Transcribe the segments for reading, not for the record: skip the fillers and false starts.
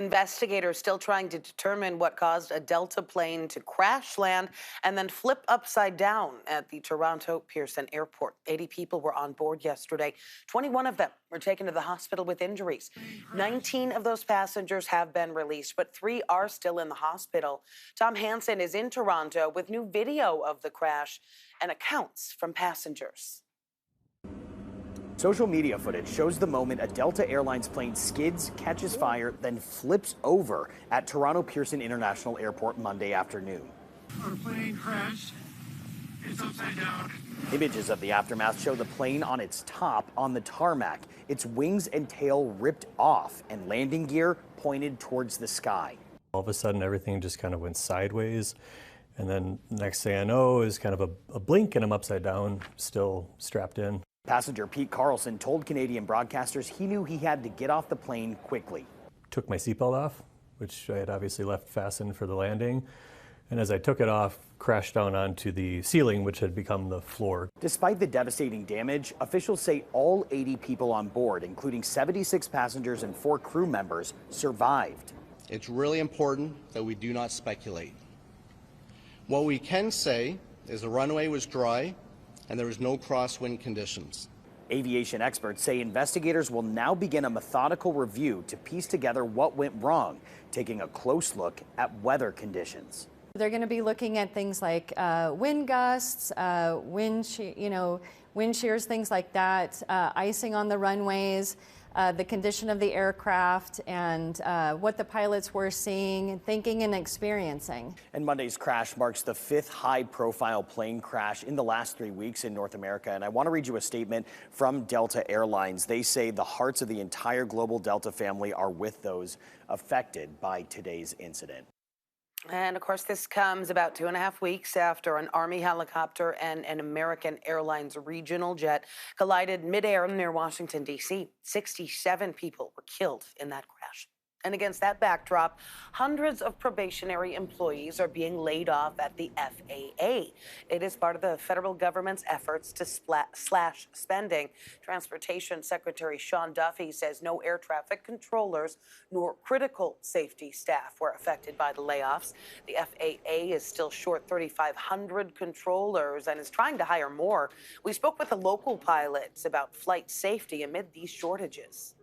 Investigators still trying to determine what caused a Delta plane to crash land and then flip upside down at the Toronto Pearson Airport. 80 people were on board yesterday. 21 of them were taken to the hospital with injuries. 19 of those passengers have been released, but 3 are still in the hospital. Tom Hansen is in Toronto with new video of the crash and accounts from passengers. Social media footage shows the moment a Delta Airlines plane skids, catches fire, then flips over at Toronto Pearson International Airport Monday afternoon. Our plane crashed. It's upside down. Images of the aftermath show the plane on its top on the tarmac, its wings and tail ripped off, and landing gear pointed towards the sky. All of a sudden, everything just kind of went sideways. And then next thing I know is kind of a blink and I'm upside down, still strapped in. Passenger Pete Carlson told Canadian broadcasters he knew he had to get off the plane quickly. Took my seatbelt off, which I had obviously left fastened for the landing. And as I took it off, crashed down onto the ceiling, which had become the floor. Despite the devastating damage, officials say all 80 people on board, including 76 passengers and 4 crew members, survived. It's really important that we do not speculate. What we can say is the runway was dry and there was no crosswind conditions. Aviation experts say investigators will now begin a methodical review to piece together what went wrong, taking a close look at weather conditions. They're going to be looking at things like wind gusts, wind shears, things like that, icing on the runways, the condition of the aircraft, and what the pilots were seeing, thinking, and experiencing. And Monday's crash marks the 5th high-profile plane crash in the last 3 weeks in North America. And I want to read you a statement from Delta Airlines. They say the hearts of the entire global Delta family are with those affected by today's incident. And of course, this comes about 2.5 weeks after an Army helicopter and an American Airlines regional jet collided midair near Washington, D.C. 67 people were killed in that crash. And against that backdrop, hundreds of probationary employees are being laid off at the FAA. It is part of the federal government's efforts to slash spending. Transportation Secretary Sean Duffy says no air traffic controllers nor critical safety staff were affected by the layoffs. The FAA is still short 3,500 controllers and is trying to hire more. We spoke with the local pilots about flight safety amid these shortages.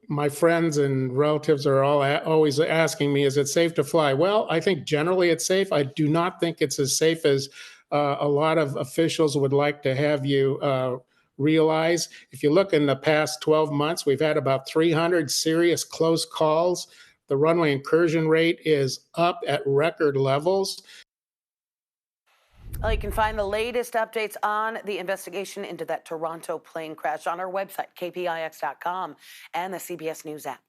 My friends and relatives are always asking me, is it safe to fly? Well, I think generally it's safe. I do not think it's as safe as a lot of officials would like to have you realize. If you look in the past 12 months, we've had about 300 serious close calls. The runway incursion rate is up at record levels. Well, you can find the latest updates on the investigation into that Toronto plane crash on our website, kpix.com, and the CBS News app.